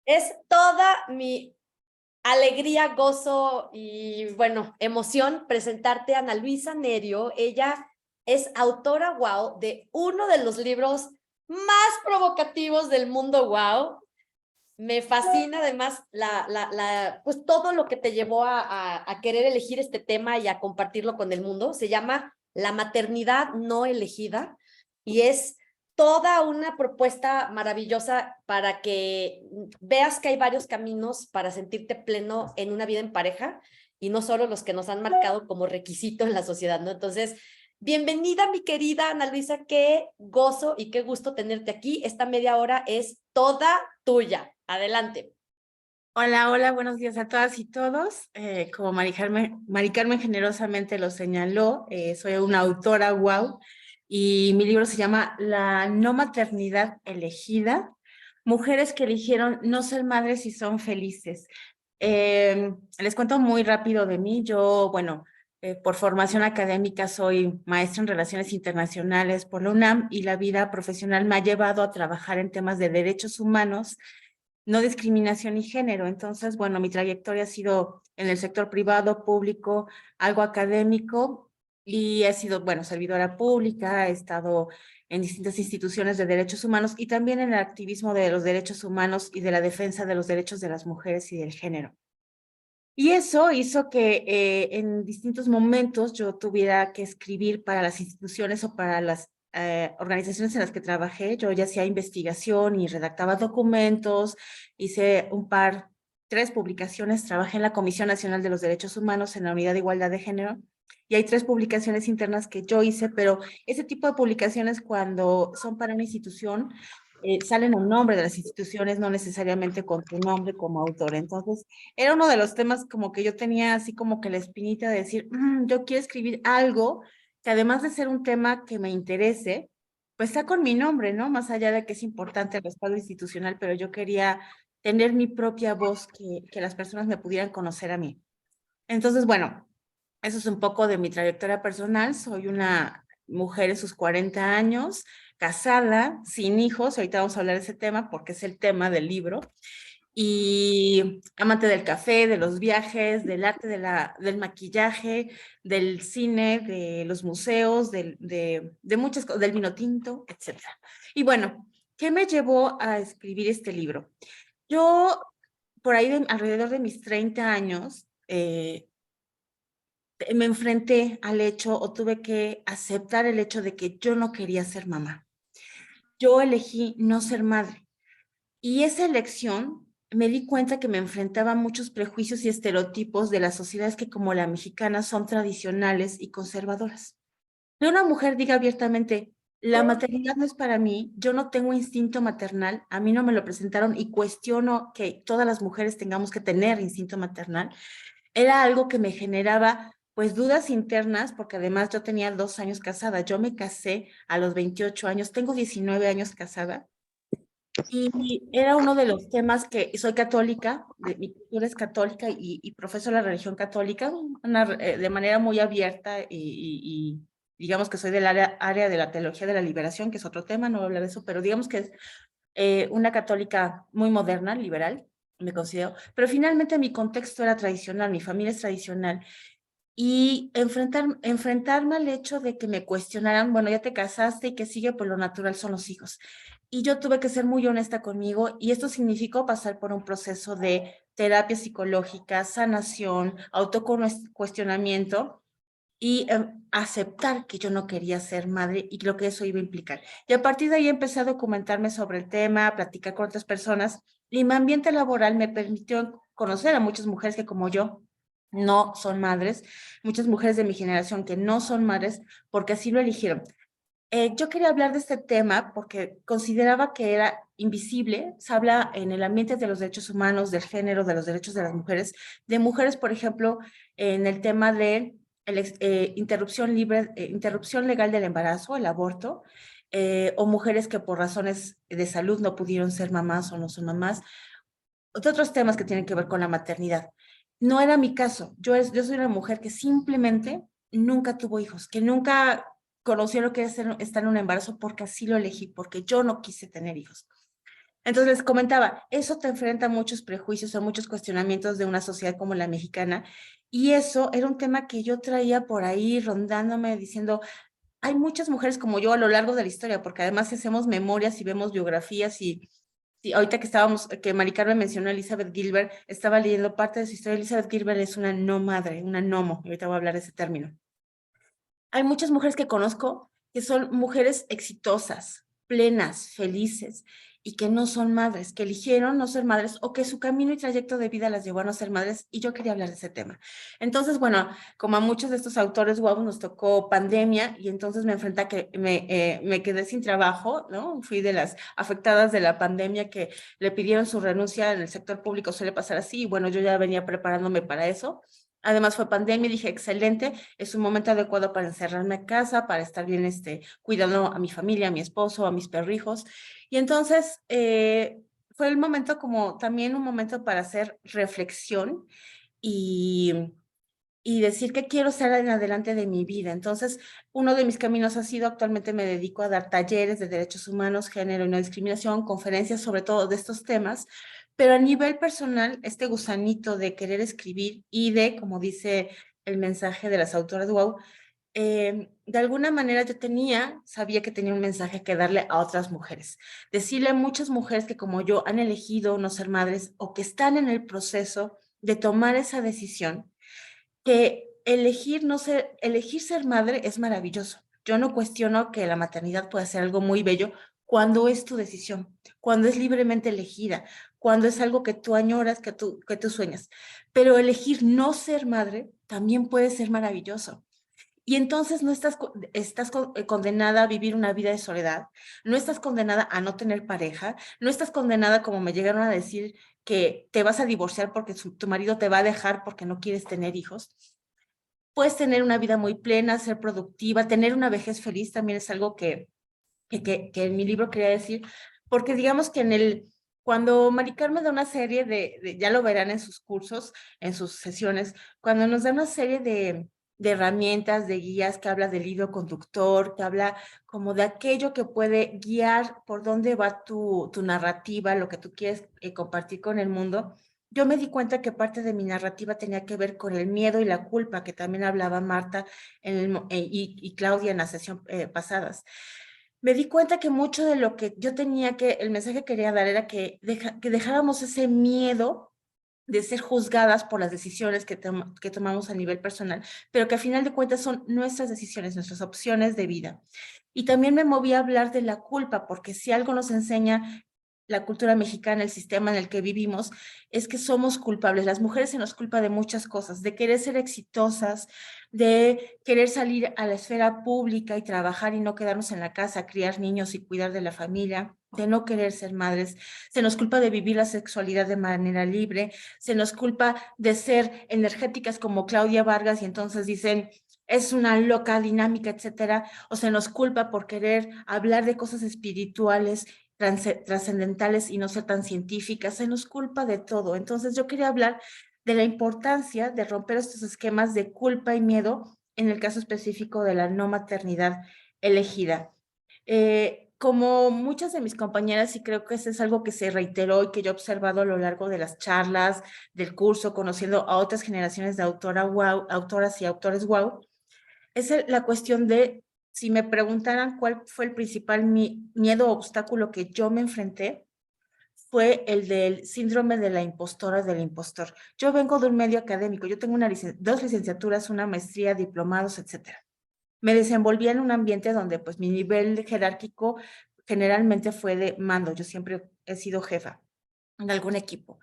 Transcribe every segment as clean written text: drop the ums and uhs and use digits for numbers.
Es toda mi alegría, gozo y, bueno, emoción presentarte a Ana Luisa Nerio. Ella es autora, wow, de uno de los libros más provocativos del mundo, wow. Me fascina además pues todo lo que te llevó a querer elegir este tema y a compartirlo con el mundo. Se llama La maternidad no elegida y es toda una propuesta maravillosa para que veas que hay varios caminos para sentirte pleno en una vida en pareja y no solo los que nos han marcado como requisito en la sociedad, ¿no? Entonces, bienvenida, mi querida Ana Luisa, qué gozo y qué gusto tenerte aquí. Esta media hora es toda tuya. Adelante. Hola, hola, buenos días a todas y todos. Como Mari Carmen generosamente lo señaló, soy una autora, wow, y mi libro se llama La no maternidad elegida, mujeres que eligieron no ser madres y son felices. Les cuento muy rápido de mí. Yo, bueno, por formación académica soy maestra en Relaciones Internacionales por la UNAM y la vida profesional me ha llevado a trabajar en temas de derechos humanos, no discriminación y género. Entonces, bueno, mi trayectoria ha sido en el sector privado, público, algo académico y he sido, bueno, servidora pública, he estado en distintas instituciones de derechos humanos y también en el activismo de los derechos humanos y de la defensa de los derechos de las mujeres y del género. Y eso hizo que en distintos momentos yo tuviera que escribir para las instituciones o para las organizaciones en las que trabajé. Yo ya hacía investigación y redactaba documentos, hice tres publicaciones, trabajé en la Comisión Nacional de los Derechos Humanos en la Unidad de Igualdad de Género y hay tres publicaciones internas que yo hice, pero ese tipo de publicaciones cuando son para una institución, salen un nombre de las instituciones, no necesariamente con tu nombre como autor. Entonces, era uno de los temas como que yo tenía así como que la espinita de decir, yo quiero escribir algo que además de ser un tema que me interese, pues está con mi nombre, ¿no? Más allá de que es importante el respaldo institucional, pero yo quería tener mi propia voz, que las personas me pudieran conocer a mí. Entonces, bueno, eso es un poco de mi trayectoria personal. Soy una mujer en sus 40 años, casada, sin hijos. Ahorita vamos a hablar de ese tema porque es el tema del libro y amante del café, de los viajes, del arte del maquillaje, del cine, de los museos, de muchas cosas, del vino tinto, etcétera. Y bueno, ¿qué me llevó a escribir este libro? Yo, por ahí alrededor de mis 30 años, me enfrenté al hecho o tuve que aceptar el hecho de que yo no quería ser mamá. Yo elegí no ser madre. Y esa elección me di cuenta que me enfrentaba a muchos prejuicios y estereotipos de las sociedades que como la mexicana son tradicionales y conservadoras. Que una mujer diga abiertamente, la maternidad no es para mí, yo no tengo instinto maternal, a mí no me lo presentaron y cuestiono que todas las mujeres tengamos que tener instinto maternal, era algo que me generaba pues dudas internas, porque además yo tenía 2 años casada, yo me casé a los 28 años, tengo 19 años casada, y era uno de los temas que soy católica, mi cultura es católica y profeso la religión católica de manera muy abierta y digamos que soy del área de la teología de la liberación, que es otro tema, no voy a hablar de eso, pero digamos que es una católica muy moderna, liberal, me considero, pero finalmente mi contexto era tradicional, mi familia es tradicional y enfrentarme al hecho de que me cuestionaran, bueno, ya te casaste y que sigue, pues lo natural son los hijos. Y yo tuve que ser muy honesta conmigo y esto significó pasar por un proceso de terapia psicológica, sanación, autocuestionamiento y aceptar que yo no quería ser madre y lo que eso iba a implicar. Y a partir de ahí empecé a documentarme sobre el tema, a platicar con otras personas y mi ambiente laboral me permitió conocer a muchas mujeres que como yo no son madres, muchas mujeres de mi generación que no son madres porque así lo eligieron. Yo quería hablar de este tema porque consideraba que era invisible. Se habla en el ambiente de los derechos humanos, del género, de los derechos de mujeres, por ejemplo, en el tema de interrupción legal del embarazo, el aborto, o mujeres que por razones de salud no pudieron ser mamás o no son mamás, de otros temas que tienen que ver con la maternidad. No era mi caso. Yo soy una mujer que simplemente nunca tuvo hijos, que nunca conoció lo que es estar en un embarazo porque así lo elegí, porque yo no quise tener hijos. Entonces les comentaba, eso te enfrenta a muchos prejuicios, a muchos cuestionamientos de una sociedad como la mexicana, y eso era un tema que yo traía por ahí rondándome, diciendo, hay muchas mujeres como yo a lo largo de la historia, porque además si hacemos memorias y vemos biografías y ahorita que estábamos, que Mari Carmen mencionó a Elizabeth Gilbert, estaba leyendo parte de su historia. Elizabeth Gilbert es una no madre, una nomo, y ahorita voy a hablar de ese término. Hay muchas mujeres que conozco que son mujeres exitosas, plenas, felices, y que no son madres, que eligieron no ser madres o que su camino y trayecto de vida las llevó a no ser madres, y yo quería hablar de ese tema. Entonces, bueno, como a muchos de estos autores guau, nos tocó pandemia, y entonces me enfrenté a que me quedé sin trabajo, ¿no? Fui de las afectadas de la pandemia que le pidieron su renuncia en el sector público, suele pasar así, y bueno, yo ya venía preparándome para eso. Además fue pandemia y dije, excelente, es un momento adecuado para encerrarme a casa, para estar bien, cuidando a mi familia, a mi esposo, a mis perrijos. Y entonces fue el momento como también un momento para hacer reflexión y, y decir qué quiero ser en adelante de mi vida. Entonces, uno de mis caminos ha sido, actualmente me dedico a dar talleres de derechos humanos, género y no discriminación, conferencias sobre todo de estos temas, pero a nivel personal, este gusanito de querer escribir y de, como dice el mensaje de las autoras WOW, de alguna manera yo sabía que tenía un mensaje que darle a otras mujeres. Decirle a muchas mujeres que como yo han elegido no ser madres o que están en el proceso de tomar esa decisión, que elegir ser madre es maravilloso. Yo no cuestiono que la maternidad pueda ser algo muy bello cuando es tu decisión, cuando es libremente elegida, cuando es algo que tú añoras, que tú sueñas. Pero elegir no ser madre también puede ser maravilloso. Y entonces no estás condenada a vivir una vida de soledad, no estás condenada a no tener pareja, no estás condenada, como me llegaron a decir, que te vas a divorciar porque tu marido te va a dejar porque no quieres tener hijos. Puedes tener una vida muy plena, ser productiva, tener una vejez feliz también es algo que en mi libro quería decir, porque digamos que cuando Mari Carmen da una serie ya lo verán en sus cursos, en sus sesiones, cuando nos da una serie de herramientas, de guías, que habla del hilo conductor, que habla como de aquello que puede guiar por dónde va tu narrativa, lo que tú quieres compartir con el mundo. Yo me di cuenta que parte de mi narrativa tenía que ver con el miedo y la culpa, que también hablaba Marta y Claudia en la sesión pasadas. Me di cuenta que mucho de lo que yo tenía el mensaje que quería dar era que dejáramos ese miedo de ser juzgadas por las decisiones que tomamos a nivel personal, pero que a final de cuentas son nuestras decisiones, nuestras opciones de vida. Y también me moví a hablar de la culpa, porque si algo nos enseña la cultura mexicana, el sistema en el que vivimos, es que somos culpables. Las mujeres se nos culpa de muchas cosas, de querer ser exitosas, de querer salir a la esfera pública y trabajar y no quedarnos en la casa, criar niños y cuidar de la familia, de no querer ser madres. Se nos culpa de vivir la sexualidad de manera libre, se nos culpa de ser energéticas como Claudia Vargas y entonces dicen, es una loca dinámica, etcétera, o se nos culpa por querer hablar de cosas espirituales, trascendentales y no ser tan científicas, se nos culpa de todo. Entonces yo quería hablar de la importancia de romper estos esquemas de culpa y miedo en el caso específico de la no maternidad elegida. Como muchas de mis compañeras, y creo que eso es algo que se reiteró y que yo he observado a lo largo de las charlas, del curso, conociendo a otras generaciones de autoras y autores wow, es la cuestión de, si me preguntaran cuál fue el principal miedo o obstáculo que yo me enfrenté, fue el del síndrome de la impostora, del impostor. Yo vengo de un medio académico, yo tengo dos licenciaturas, una maestría, diplomados, etcétera. Me desenvolvía en un ambiente donde pues mi nivel jerárquico generalmente fue de mando. Yo siempre he sido jefa en algún equipo.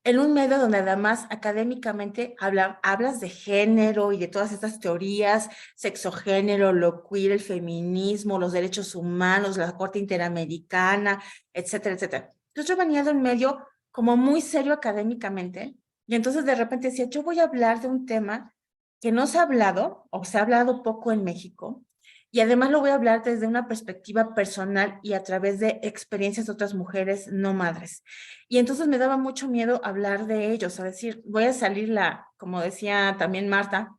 En un medio donde además académicamente hablas de género y de todas estas teorías, sexogénero, lo queer, el feminismo, los derechos humanos, la Corte Interamericana, etcétera, etcétera. Entonces yo venía de un medio como muy serio académicamente y entonces de repente decía, yo voy a hablar de un tema que no se ha hablado o se ha hablado poco en México, y además lo voy a hablar desde una perspectiva personal y a través de experiencias de otras mujeres no madres. Y entonces me daba mucho miedo hablar de ellos, a decir, voy a salir como decía también Marta,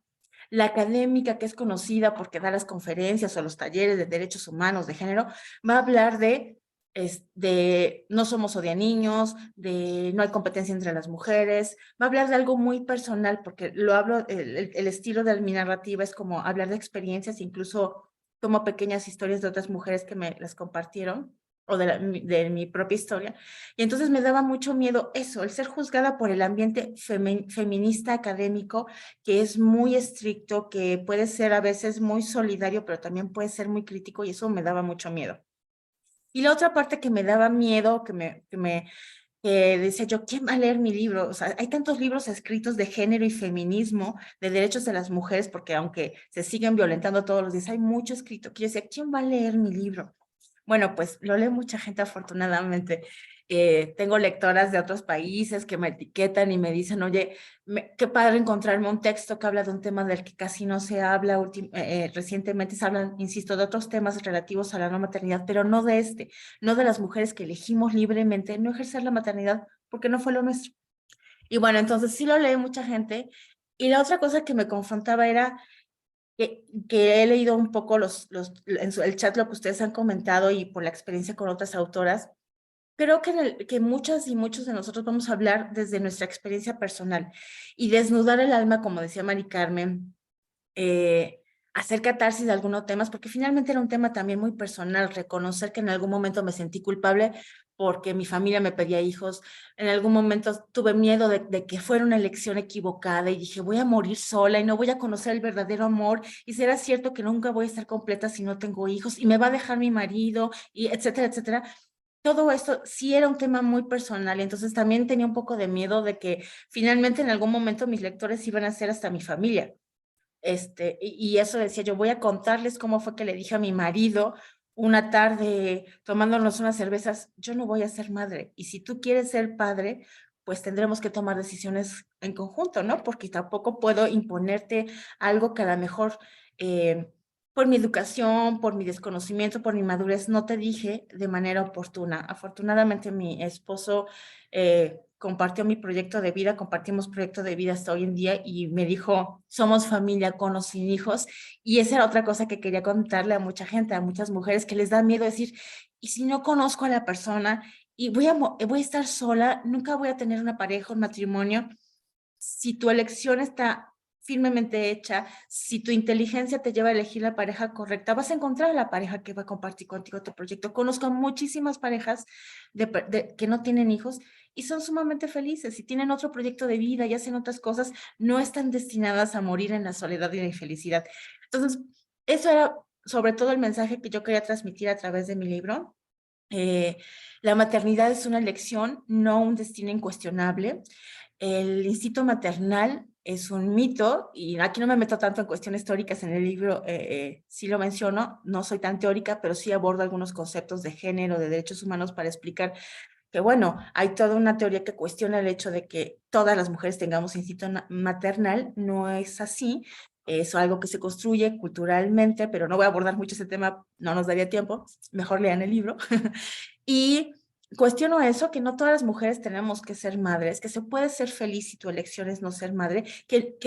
la académica que es conocida porque da las conferencias o los talleres de derechos humanos, de género, va a hablar de de no somos odianiños, de no hay competencia entre las mujeres. Va a hablar de algo muy personal, porque lo hablo, el estilo de mi narrativa es como hablar de experiencias, incluso tomo pequeñas historias de otras mujeres que me las compartieron, o de mi propia historia. Y entonces me daba mucho miedo eso, el ser juzgada por el ambiente feminista académico, que es muy estricto, que puede ser a veces muy solidario, pero también puede ser muy crítico, y eso me daba mucho miedo. Y la otra parte que me daba miedo, que decía yo, ¿quién va a leer mi libro? O sea, hay tantos libros escritos de género y feminismo, de derechos de las mujeres, porque aunque se siguen violentando todos los días, hay mucho escrito. Que yo decía, ¿quién va a leer mi libro? Bueno, pues lo lee mucha gente afortunadamente. Tengo lectoras de otros países que me etiquetan y me dicen, oye, qué padre encontrarme un texto que habla de un tema del que casi no se habla. Recientemente se hablan, insisto, de otros temas relativos a la no maternidad, pero no de este, no de las mujeres que elegimos libremente no ejercer la maternidad porque no fue lo nuestro. Y bueno, entonces sí lo lee mucha gente. Y la otra cosa que me confrontaba era que he leído un poco el chat, lo que ustedes han comentado y por la experiencia con otras autoras. Creo que muchas y muchos de nosotros vamos a hablar desde nuestra experiencia personal y desnudar el alma, como decía Mari Carmen, hacer catarsis de algunos temas, porque finalmente era un tema también muy personal, reconocer que en algún momento me sentí culpable porque mi familia me pedía hijos, en algún momento tuve miedo de que fuera una elección equivocada y dije, voy a morir sola y no voy a conocer el verdadero amor, y será cierto que nunca voy a estar completa si no tengo hijos, y me va a dejar mi marido, y etcétera, etcétera. Todo esto sí era un tema muy personal, entonces también tenía un poco de miedo de que finalmente en algún momento mis lectores iban a ser hasta mi familia. Y eso decía yo, voy a contarles cómo fue que le dije a mi marido una tarde tomándonos unas cervezas, yo no voy a ser madre, y si tú quieres ser padre, pues tendremos que tomar decisiones en conjunto, ¿no? Porque tampoco puedo imponerte algo que a lo mejor por mi educación, por mi desconocimiento, por mi madurez, no te dije de manera oportuna. Afortunadamente mi esposo compartió mi proyecto de vida, compartimos proyecto de vida hasta hoy en día, y me dijo, somos familia con o sin hijos. Y esa era otra cosa que quería contarle a mucha gente, a muchas mujeres que les da miedo decir, ¿y si no conozco a la persona y voy a estar sola, nunca voy a tener una pareja, un matrimonio? Si tu elección está firmemente hecha, si tu inteligencia te lleva a elegir la pareja correcta, vas a encontrar a la pareja que va a compartir contigo tu proyecto. Conozco muchísimas parejas que no tienen hijos y son sumamente felices. Si tienen otro proyecto de vida y hacen otras cosas, no están destinadas a morir en la soledad y la infelicidad. Entonces, eso era sobre todo el mensaje que yo quería transmitir a través de mi libro. Eh, la maternidad es una elección, no un destino incuestionable. El instinto maternal es un mito, y aquí no me meto tanto en cuestiones teóricas en el libro, sí lo menciono, no soy tan teórica, pero sí abordo algunos conceptos de género, de derechos humanos, para explicar que, bueno, hay toda una teoría que cuestiona el hecho de que todas las mujeres tengamos instinto maternal. No es así, es algo que se construye culturalmente, pero no voy a abordar mucho ese tema, no nos daría tiempo, mejor lean el libro. Y cuestiono eso, que no todas las mujeres tenemos que ser madres, que se puede ser feliz si tu elección es no ser madre, que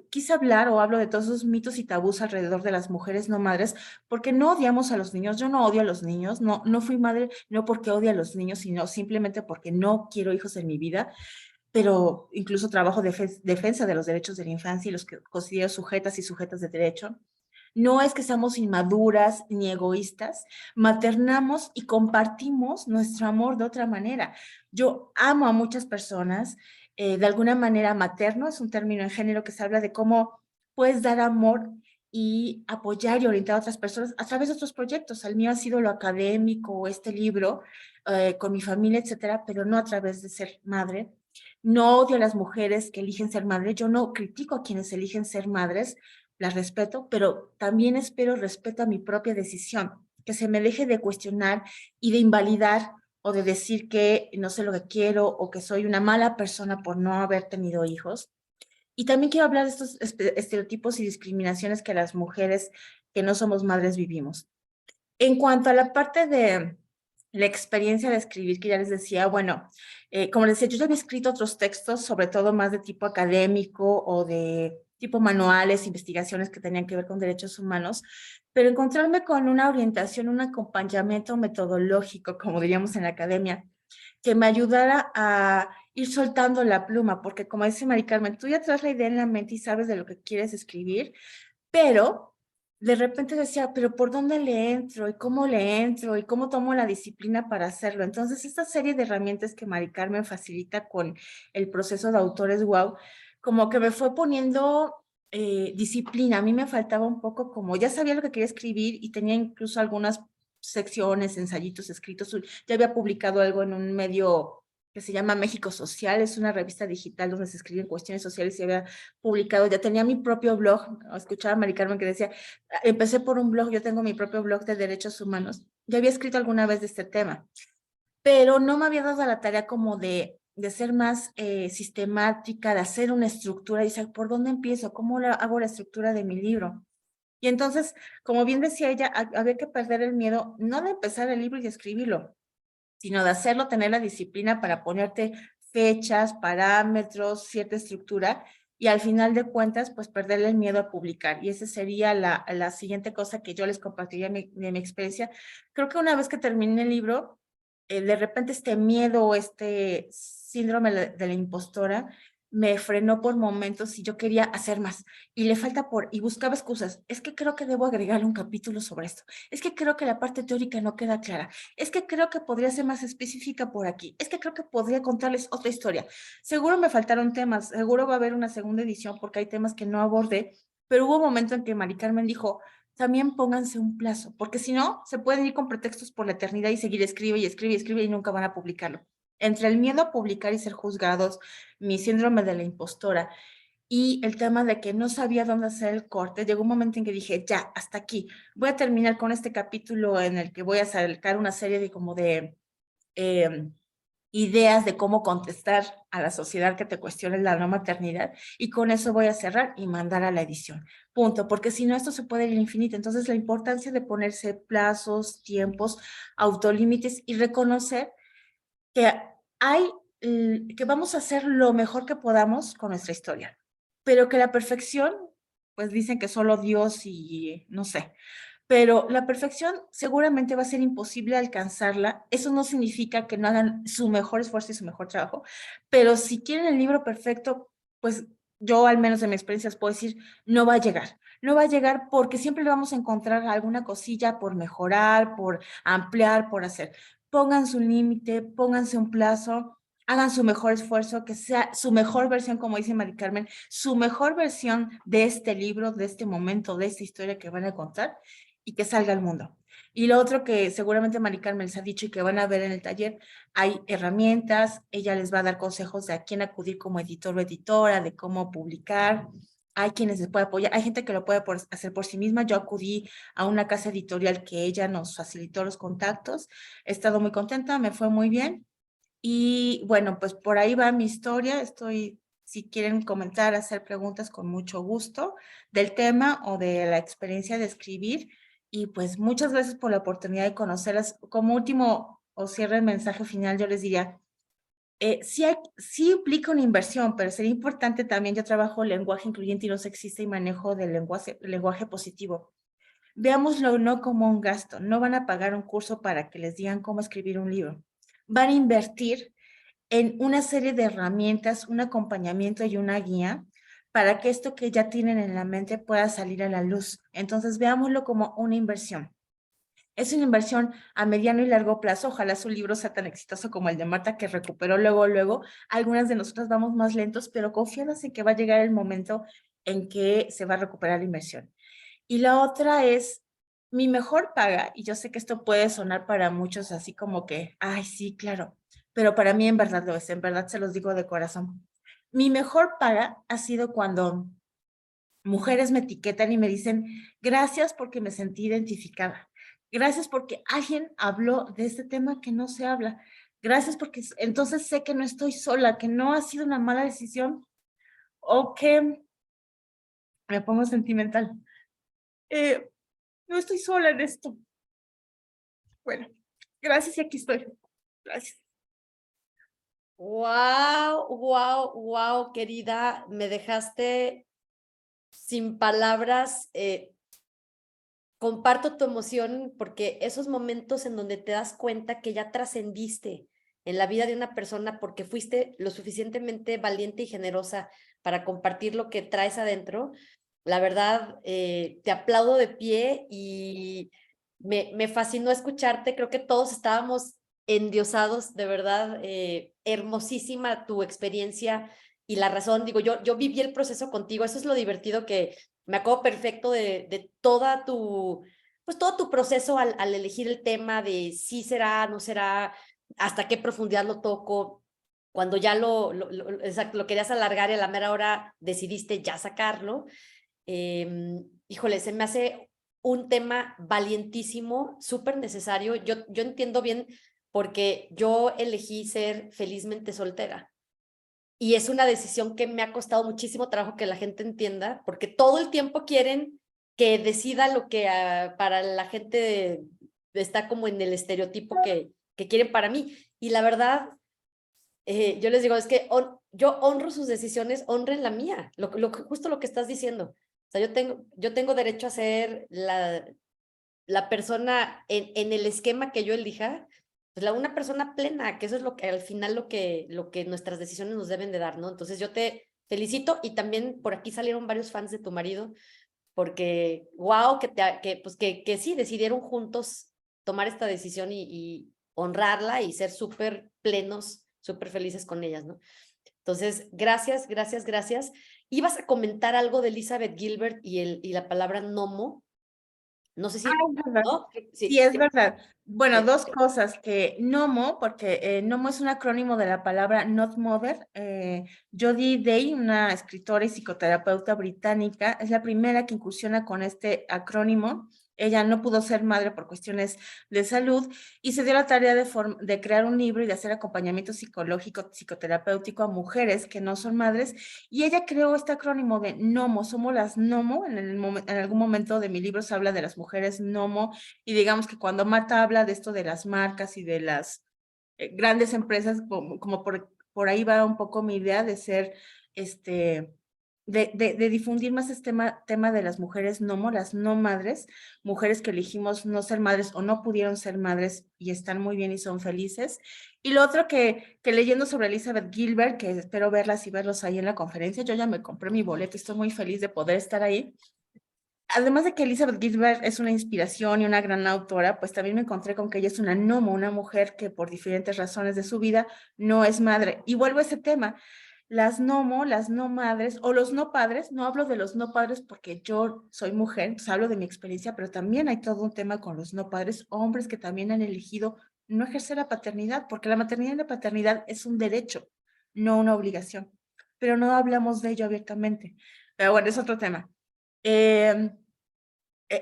quise hablar o hablo de todos esos mitos y tabús alrededor de las mujeres no madres, porque no odiamos a los niños. Yo no odio a los niños, no fui madre no porque odie a los niños, sino simplemente porque no quiero hijos en mi vida, pero incluso trabajo defensa de los derechos de la infancia y los que considero sujetas y sujetas de derecho. No es que seamos inmaduras ni egoístas, maternamos y compartimos nuestro amor de otra manera. Yo amo a muchas personas, de alguna manera materno es un término en género que se habla de cómo puedes dar amor y apoyar y orientar a otras personas a través de otros proyectos. El mío ha sido lo académico, este libro, con mi familia, etcétera, pero no a través de ser madre. No odio a las mujeres que eligen ser madres, yo no critico a quienes eligen ser madres, las respeto, pero también espero respeto a mi propia decisión, que se me deje de cuestionar y de invalidar o de decir que no sé lo que quiero o que soy una mala persona por no haber tenido hijos. Y también quiero hablar de estos estereotipos y discriminaciones que las mujeres que no somos madres vivimos. En cuanto a la parte de la experiencia de escribir, que ya les decía, bueno, como les decía, yo ya había escrito otros textos, sobre todo más de tipo académico o de tipo manuales, investigaciones que tenían que ver con derechos humanos, pero encontrarme con una orientación, un acompañamiento metodológico, como diríamos en la academia, que me ayudara a ir soltando la pluma, porque como dice Mari Carmen, tú ya traes la idea en la mente y sabes de lo que quieres escribir, pero de repente decía, pero ¿por dónde le entro? ¿Y cómo le entro? ¿Y cómo tomo la disciplina para hacerlo? Entonces, esta serie de herramientas que Mari Carmen facilita con el proceso de Autores Wow, como que me fue poniendo disciplina. A mí me faltaba un poco como, ya sabía lo que quería escribir y tenía incluso algunas secciones, ensayitos escritos. Ya había publicado algo en un medio que se llama México Social, es una revista digital donde se escriben cuestiones sociales y había publicado, ya tenía mi propio blog, escuchaba a Mari Carmen que decía, empecé por un blog, yo tengo mi propio blog de derechos humanos, ya había escrito alguna vez de este tema, pero no me había dado la tarea como de ser más sistemática, de hacer una estructura y decir, ¿por dónde empiezo? ¿Cómo hago la estructura de mi libro? Y entonces, como bien decía ella, había que perder el miedo, no de empezar el libro y de escribirlo, sino de hacerlo, tener la disciplina para ponerte fechas, parámetros, cierta estructura, y al final de cuentas, pues perderle el miedo a publicar. Y esa sería la siguiente cosa que yo les compartiría de mi experiencia. Creo que una vez que terminé el libro, de repente este miedo o este síndrome de la impostora me frenó por momentos y yo quería hacer más y le falta y buscaba excusas. Es que creo que debo agregarle un capítulo sobre esto. Es que creo que la parte teórica no queda clara. Es que creo que podría ser más específica por aquí. Es que creo que podría contarles otra historia. Seguro me faltaron temas, seguro va a haber una segunda edición porque hay temas que no abordé, pero hubo un momento en que Mari Carmen dijo, también pónganse un plazo, porque si no, se pueden ir con pretextos por la eternidad y seguir escribe y escribe y escribe y nunca van a publicarlo. Entre el miedo a publicar y ser juzgados, mi síndrome de la impostora y el tema de que no sabía dónde hacer el corte, llegó un momento en que dije, ya, hasta aquí, voy a terminar con este capítulo en el que voy a sacar una serie de como de eh, ideas de cómo contestar a la sociedad que te cuestione la no maternidad y con eso voy a cerrar y mandar a la edición. Punto, porque si no esto se puede ir al infinito. Entonces la importancia de ponerse plazos, tiempos, autolímites y reconocer que hay, que vamos a hacer lo mejor que podamos con nuestra historia, pero que la perfección, pues dicen que solo Dios y no sé, pero la perfección seguramente va a ser imposible alcanzarla. Eso no significa que no hagan su mejor esfuerzo y su mejor trabajo, pero si quieren el libro perfecto, pues yo al menos de mi experiencia les puedo decir, no va a llegar. No va a llegar porque siempre le vamos a encontrar alguna cosilla por mejorar, por ampliar, por hacer. Pónganse un límite, pónganse un plazo, hagan su mejor esfuerzo, que sea su mejor versión, como dice Mari Carmen, su mejor versión de este libro, de este momento, de esta historia que van a contar y que salga al mundo. Y lo otro que seguramente Mari Carmen les ha dicho y que van a ver en el taller, hay herramientas, ella les va a dar consejos de a quién acudir como editor o editora, de cómo publicar, hay quienes les puede apoyar, hay gente que lo puede hacer por sí misma. Yo acudí a una casa editorial que ella nos facilitó los contactos, he estado muy contenta, me fue muy bien. Y bueno, pues por ahí va mi historia. Estoy, si quieren comentar, hacer preguntas con mucho gusto del tema o de la experiencia de escribir. Y pues muchas gracias por la oportunidad de conocerlas. Como último o cierre el mensaje final, yo les diría, sí implica una inversión, pero sería importante también, yo trabajo lenguaje incluyente y no sexista y manejo del lenguaje positivo. Veámoslo no como un gasto, no van a pagar un curso para que les digan cómo escribir un libro. Van a invertir en una serie de herramientas, un acompañamiento y una guía para que esto que ya tienen en la mente pueda salir a la luz. Entonces, veámoslo como una inversión. Es una inversión a mediano y largo plazo. Ojalá su libro sea tan exitoso como el de Marta, que recuperó luego. Algunas de nosotras vamos más lentos, pero confiadas en que va a llegar el momento en que se va a recuperar la inversión. Y la otra es mi mejor paga, y yo sé que esto puede sonar para muchos así como que, ay, sí, claro, pero para mí en verdad lo es, en verdad se los digo de corazón. Mi mejor paga ha sido cuando mujeres me etiquetan y me dicen, gracias porque me sentí identificada, gracias porque alguien habló de este tema que no se habla, gracias porque entonces sé que no estoy sola, que no ha sido una mala decisión o que me pongo sentimental. Eh, no estoy sola en esto. Bueno, gracias y aquí estoy. Gracias. Wow, wow, wow, querida, me dejaste sin palabras, comparto tu emoción porque esos momentos en donde te das cuenta que ya trascendiste en la vida de una persona porque fuiste lo suficientemente valiente y generosa para compartir lo que traes adentro, la verdad, te aplaudo de pie y me fascinó escucharte. Creo que todos estábamos endiosados, de verdad, hermosísima tu experiencia y la razón. Digo, yo viví el proceso contigo, eso es lo divertido que me acuerdo perfecto de toda tu, pues todo tu proceso al elegir el tema de si será, no será, hasta qué profundidad lo toco, cuando ya exacto, lo querías alargar y a la mera hora decidiste ya sacarlo. Híjole, se me hace un tema valientísimo, súper necesario. Yo entiendo bien porque yo elegí ser felizmente soltera. Y es una decisión que me ha costado muchísimo trabajo que la gente entienda, porque todo el tiempo quieren que decida lo que para la gente está como en el estereotipo que quieren para mí. Y la verdad, yo les digo, es que yo honro sus decisiones, honren la mía, justo lo que estás diciendo. O sea, yo tengo derecho a ser la persona en el esquema que yo elija, pues una persona plena, que eso es lo que al final lo que nuestras decisiones nos deben de dar, ¿no? Entonces yo te felicito y también por aquí salieron varios fans de tu marido, porque wow, pues que sí, decidieron juntos tomar esta decisión y honrarla y ser súper plenos, súper felices con ellas, ¿no? Entonces, gracias, gracias, gracias. Ibas a comentar algo de Elizabeth Gilbert y la palabra nomo. No sé Ah, si, es verdad. ¿no? Sí, Sí, es verdad. Bueno, sí. dos cosas, que NOMO, porque NOMO es un acrónimo de la palabra Not Mother. Jodie Day, una escritora y psicoterapeuta británica, es la primera que incursiona con este acrónimo. Ella no pudo ser madre por cuestiones de salud y se dio la tarea de crear un libro y de hacer acompañamiento psicológico, psicoterapéutico a mujeres que no son madres. Y ella creó este acrónimo de NOMO, somos las NOMO. En algún momento de mi libro se habla de las mujeres NOMO y digamos que cuando Marta habla de esto de las marcas y de las grandes empresas, como por ahí va un poco mi idea de ser, de difundir más este tema de las mujeres NOMO, las no madres, mujeres que elegimos no ser madres o no pudieron ser madres y están muy bien y son felices. Y lo otro que leyendo sobre Elizabeth Gilbert, que espero verlas y verlos ahí en la conferencia, yo ya me compré mi boleto y estoy muy feliz de poder estar ahí. Además de que Elizabeth Gilbert es una inspiración y una gran autora, pues también me encontré con que ella es una nomo, una mujer que por diferentes razones de su vida no es madre. Y vuelvo a ese tema, las nomo, las no madres o los no padres, no hablo de los no padres porque yo soy mujer, pues hablo de mi experiencia, pero también hay todo un tema con los no padres, hombres que también han elegido no ejercer la paternidad, porque la maternidad y la paternidad es un derecho, no una obligación. Pero no hablamos de ello abiertamente. Pero bueno, es otro tema. Eh,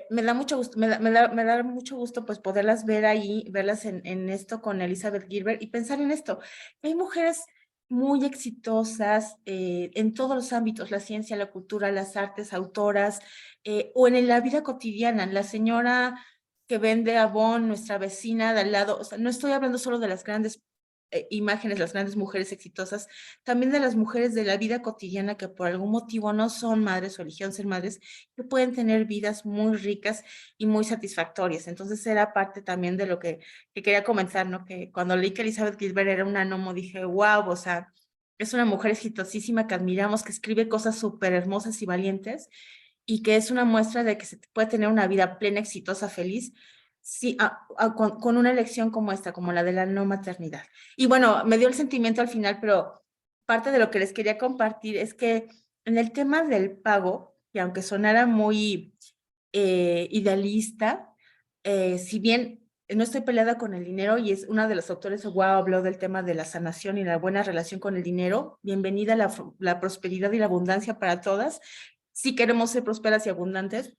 Me da mucho gusto, me da mucho gusto pues poderlas ver ahí, verlas en esto con Elizabeth Gilbert y pensar en esto. Hay mujeres muy exitosas en todos los ámbitos, la ciencia, la cultura, las artes, autoras, o en la vida cotidiana. La señora que vende Avon, nuestra vecina de al lado, o sea, no estoy hablando solo de las grandes imágenes, las grandes mujeres exitosas, también de las mujeres de la vida cotidiana que por algún motivo no son madres o eligieron ser madres, que pueden tener vidas muy ricas y muy satisfactorias. Entonces era parte también de lo que quería comenzar, ¿no? Que cuando leí que Elizabeth Gilbert era una nomo, dije, wow, o sea, es una mujer exitosísima que admiramos, que escribe cosas súper hermosas y valientes y que es una muestra de que se puede tener una vida plena, exitosa, feliz, sí, con una elección como esta, como la de la no maternidad. Y bueno, me dio el sentimiento al final, pero parte de lo que les quería compartir es que en el tema del pago, que aunque sonara muy idealista, si bien no estoy peleada con el dinero y es una de las autores, wow, habló del tema de la sanación y la buena relación con el dinero, bienvenida la prosperidad y la abundancia para todas, si queremos ser prósperas y abundantes,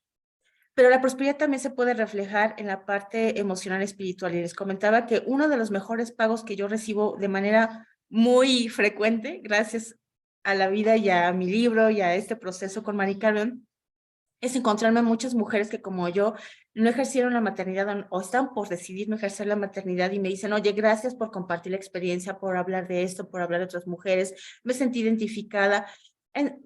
pero la prosperidad también se puede reflejar en la parte emocional y espiritual. Y les comentaba que uno de los mejores pagos que yo recibo de manera muy frecuente, gracias a la vida y a mi libro y a este proceso con Mari Carmen, es encontrarme muchas mujeres que como yo no ejercieron la maternidad o están por decidir no ejercer la maternidad y me dicen, oye, gracias por compartir la experiencia, por hablar de esto, por hablar de otras mujeres, me sentí identificada.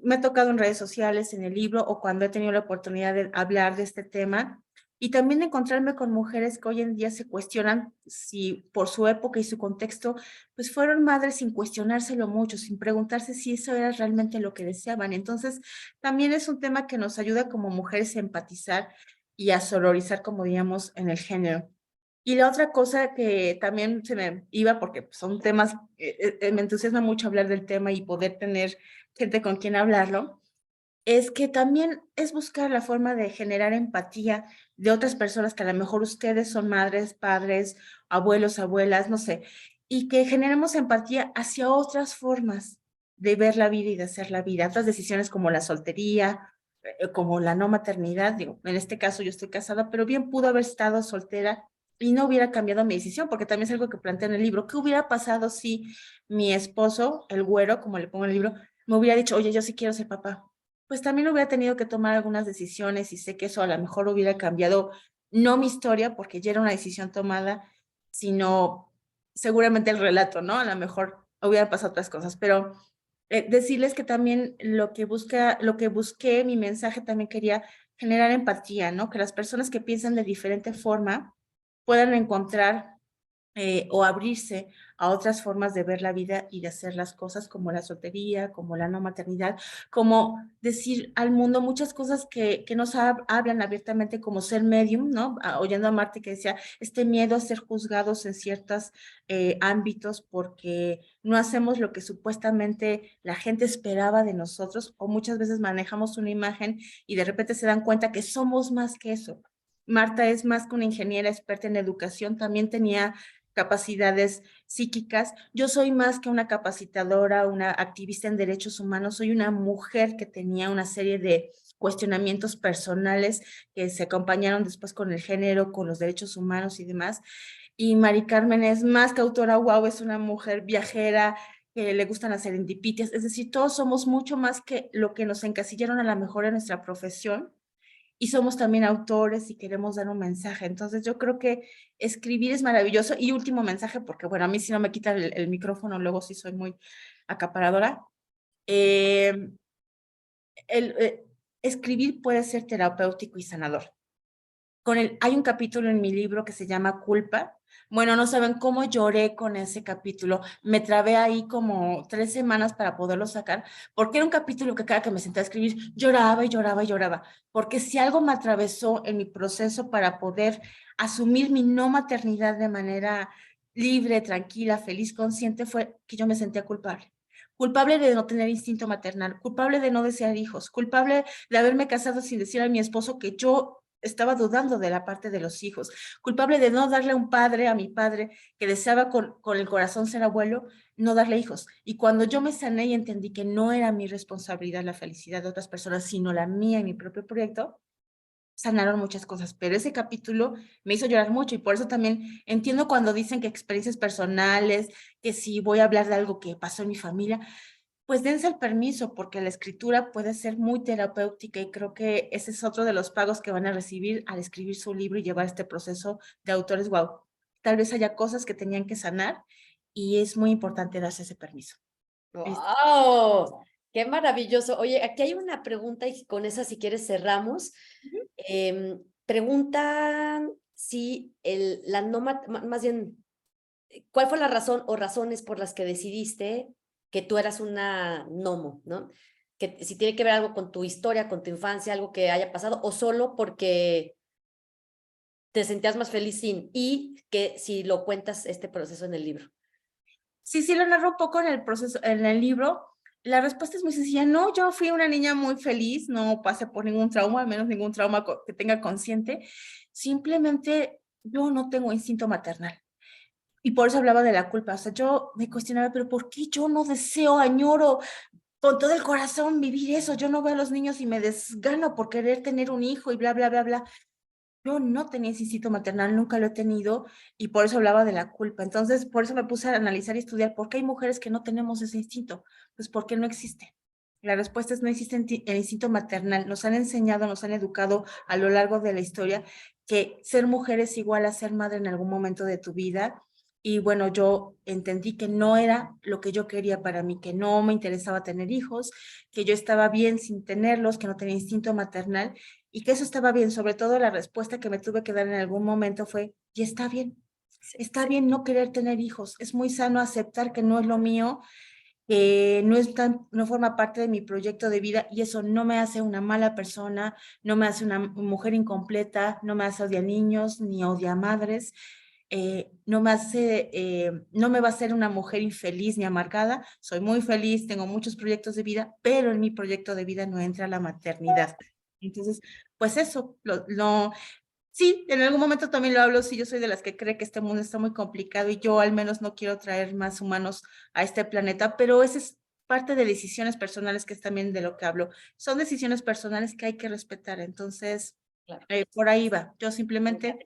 Me ha tocado en redes sociales, en el libro o cuando he tenido la oportunidad de hablar de este tema y también encontrarme con mujeres que hoy en día se cuestionan si por su época y su contexto, pues fueron madres sin cuestionárselo mucho, sin preguntarse si eso era realmente lo que deseaban. Entonces, también es un tema que nos ayuda como mujeres a empatizar y a sororizar, como digamos, en el género. Y la otra cosa que también se me iba, porque son temas, me entusiasma mucho hablar del tema y poder tener gente con quien hablarlo, es que también es buscar la forma de generar empatía de otras personas que a lo mejor ustedes son madres, padres, abuelos, abuelas, no sé, y que generemos empatía hacia otras formas de ver la vida y de hacer la vida, otras decisiones como la soltería, como la no maternidad, digo, en este caso yo estoy casada, pero bien pudo haber estado soltera y no hubiera cambiado mi decisión, porque también es algo que plantea en el libro. ¿Qué hubiera pasado si mi esposo, el güero, como le pongo en el libro, me hubiera dicho, oye, yo sí quiero ser papá? Pues también hubiera tenido que tomar algunas decisiones y sé que eso a lo mejor hubiera cambiado, no mi historia, porque ya era una decisión tomada, sino seguramente el relato, ¿no? A lo mejor hubieran pasado otras cosas, pero decirles que también lo que busqué, mi mensaje también quería generar empatía, ¿no? Que las personas que piensan de diferente forma puedan encontrar o abrirse a otras formas de ver la vida y de hacer las cosas, como la soltería, como la no maternidad, como decir al mundo muchas cosas que nos hablan abiertamente, como ser medium, ¿no? Oyendo a Marte que decía, este miedo a ser juzgados en ciertos ámbitos porque no hacemos lo que supuestamente la gente esperaba de nosotros, o muchas veces manejamos una imagen y de repente se dan cuenta que somos más que eso. Marta es más que una ingeniera experta en educación, también tenía capacidades psíquicas. Yo soy más que una capacitadora, una activista en derechos humanos, soy una mujer que tenía una serie de cuestionamientos personales que se acompañaron después con el género, con los derechos humanos y demás. Y Mari Carmen es más que autora, wow, es una mujer viajera, que le gustan las serendipitias, es decir, todos somos mucho más que lo que nos encasillaron a la mejor en nuestra profesión y somos también autores y queremos dar un mensaje. Entonces yo creo que escribir es maravilloso. Y último mensaje, porque bueno, a mí si no me quita el micrófono, luego sí soy muy acaparadora. Eh, el, escribir puede ser terapéutico y sanador. Hay un capítulo en mi libro que se llama Culpa. Bueno, no saben cómo lloré con ese capítulo. Me trabé ahí como 3 semanas para poderlo sacar, porque era un capítulo que cada que me senté a escribir, lloraba y lloraba y lloraba. Porque si algo me atravesó en mi proceso para poder asumir mi no maternidad de manera libre, tranquila, feliz, consciente, fue que yo me sentía culpable. Culpable de no tener instinto maternal, culpable de no desear hijos, culpable de haberme casado sin decir a mi esposo que yo estaba dudando de la parte de los hijos, culpable de no darle un padre a mi padre que deseaba con el corazón ser abuelo, no darle hijos. Y cuando yo me sané y entendí que no era mi responsabilidad la felicidad de otras personas, sino la mía y mi propio proyecto, sanaron muchas cosas, pero ese capítulo me hizo llorar mucho y por eso también entiendo cuando dicen que experiencias personales, que si voy a hablar de algo que pasó en mi familia, pues dense el permiso, porque la escritura puede ser muy terapéutica y creo que ese es otro de los pagos que van a recibir al escribir su libro y llevar este proceso de autores. Wow, tal vez haya cosas que tenían que sanar y es muy importante darse ese permiso. ¡Wow! ¡Qué maravilloso! Oye, aquí hay una pregunta y con esa, si quieres, cerramos. Ujú. Preguntan si la no, más bien, ¿cuál fue la razón o razones por las que decidiste que tú eras una nomo, ¿no? Que si tiene que ver algo con tu historia, con tu infancia, algo que haya pasado, o solo porque te sentías más feliz sin, y que si lo cuentas este proceso en el libro. Sí, sí, lo narro un poco en el proceso, en el libro. La respuesta es muy sencilla. No, yo fui una niña muy feliz, no pasé por ningún trauma, al menos ningún trauma que tenga consciente. Simplemente yo no tengo instinto maternal. Y por eso hablaba de la culpa. O sea, yo me cuestionaba, pero ¿por qué yo no deseo, añoro con todo el corazón vivir eso? Yo no veo a los niños y me desgano por querer tener un hijo y bla, bla, bla, bla. Yo no tenía ese instinto maternal, nunca lo he tenido y por eso hablaba de la culpa. Entonces, por eso me puse a analizar y estudiar por qué hay mujeres que no tenemos ese instinto. Pues porque no existe. La respuesta es no existe el instinto maternal. Nos han enseñado, nos han educado a lo largo de la historia que ser mujer es igual a ser madre en algún momento de tu vida Y bueno, yo entendí que no era lo que yo quería para mí, que no me interesaba tener hijos, que yo estaba bien sin tenerlos, que no tenía instinto maternal y que eso estaba bien. Sobre todo la respuesta que me tuve que dar en algún momento fue, y Sí, está bien no querer tener hijos, es muy sano aceptar que no es lo mío, que no forma parte de mi proyecto de vida y eso no me hace una mala persona, no me hace una mujer incompleta, no me hace odiar niños ni odia madres, no me va a hacer una mujer infeliz ni amargada. Soy muy feliz, tengo muchos proyectos de vida, pero en mi proyecto de vida no entra la maternidad. Entonces, pues eso, sí, en algún momento también lo hablo, sí, yo soy de las que cree que este mundo está muy complicado y yo al menos no quiero traer más humanos a este planeta, pero esa es parte de decisiones personales, que es también de lo que hablo. Son decisiones personales que hay que respetar, entonces, claro. por ahí va. Yo simplemente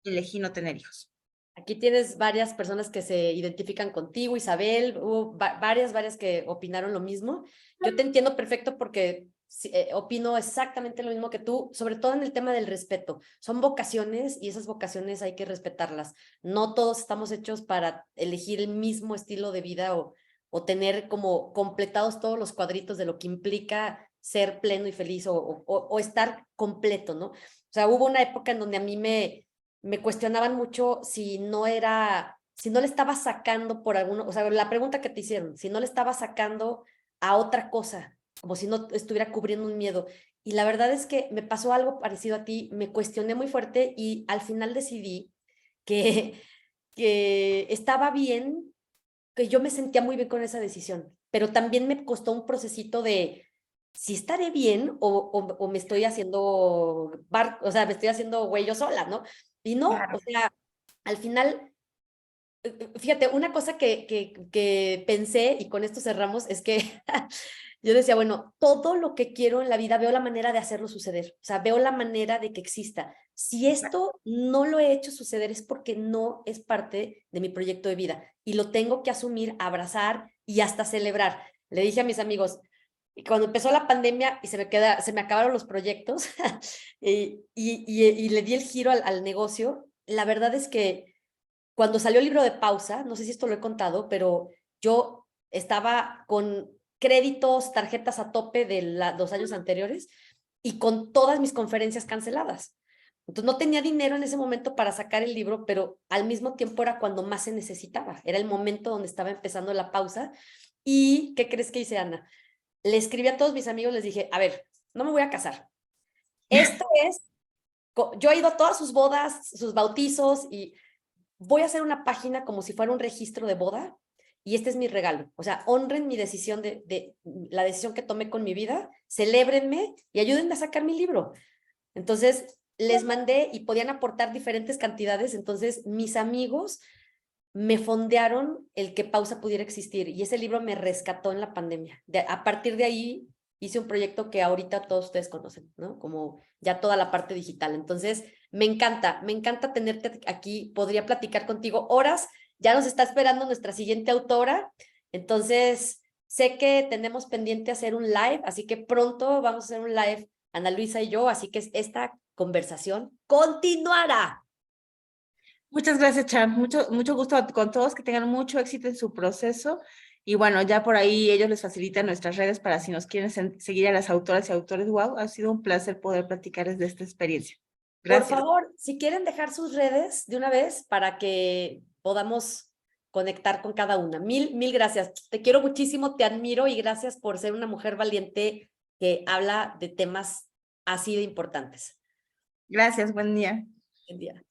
elegí no tener hijos. Aquí tienes varias personas que se identifican contigo, Isabel, hubo varias que opinaron lo mismo. Yo te entiendo perfecto porque opino exactamente lo mismo que tú, sobre todo en el tema del respeto. Son vocaciones y esas vocaciones hay que respetarlas. No todos estamos hechos para elegir el mismo estilo de vida o tener como completados todos los cuadritos de lo que implica ser pleno y feliz o estar completo, ¿no? O sea, hubo una época en donde a mí me cuestionaban mucho si no le estaba sacando por alguno, o sea, la pregunta que te hicieron, si no le estaba sacando a otra cosa, como si no estuviera cubriendo un miedo. Y la verdad es que me pasó algo parecido a ti, me cuestioné muy fuerte y al final decidí que, que estaba bien, que yo me sentía muy bien con esa decisión, pero también me costó un procesito de si estaré bien o me estoy haciendo o sea, me estoy haciendo güey yo sola, ¿no? Y no, o Claro. sea, al final, fíjate, una cosa que pensé, y con esto cerramos, es que yo decía, bueno, todo lo que quiero en la vida veo la manera de hacerlo suceder, o sea, veo la manera de que exista. Si esto no lo he hecho suceder es porque no es parte de mi proyecto de vida y lo tengo que asumir, abrazar y hasta celebrar. Le dije a mis amigos, y cuando empezó la pandemia y se me acabaron los proyectos y le di el giro al negocio, la verdad es que cuando salió el libro de pausa, no sé si esto lo he contado, pero yo estaba con créditos, tarjetas a tope de los años anteriores y con todas mis conferencias canceladas. Entonces no tenía dinero en ese momento para sacar el libro, pero al mismo tiempo era cuando más se necesitaba. Era el momento donde estaba empezando la pausa. ¿Y qué crees que hice, Ana? Le escribí a todos mis amigos, les dije, a ver, no me voy a casar. Esto es, yo he ido a todas sus bodas, sus bautizos y voy a hacer una página como si fuera un registro de boda y este es mi regalo. O sea, honren mi decisión de la decisión que tomé con mi vida, celébrenme y ayúdenme a sacar mi libro. Entonces, les mandé y podían aportar diferentes cantidades. Entonces, mis amigos me fondearon el que Pausa pudiera existir y ese libro me rescató en la pandemia. A partir de ahí hice un proyecto que ahorita todos ustedes conocen, ¿no? Como ya toda la parte digital. Entonces, me encanta tenerte aquí, podría platicar contigo horas, ya nos está esperando nuestra siguiente autora, entonces sé que tenemos pendiente hacer un live, así que pronto vamos a hacer un live, Ana Luisa y yo, así que esta conversación continuará. Muchas gracias, Cham. Mucho gusto con todos, que tengan mucho éxito en su proceso. Y bueno, ya por ahí ellos les facilitan nuestras redes para si nos quieren seguir a las autoras y autores. Wow, ha sido un placer poder platicarles de esta experiencia. Por Gracias. favor, si quieren dejar sus redes de una vez para que podamos conectar con cada una. Mil gracias. Te quiero muchísimo, te admiro y gracias por ser una mujer valiente que habla de temas así de importantes. Gracias, buen día. Buen día.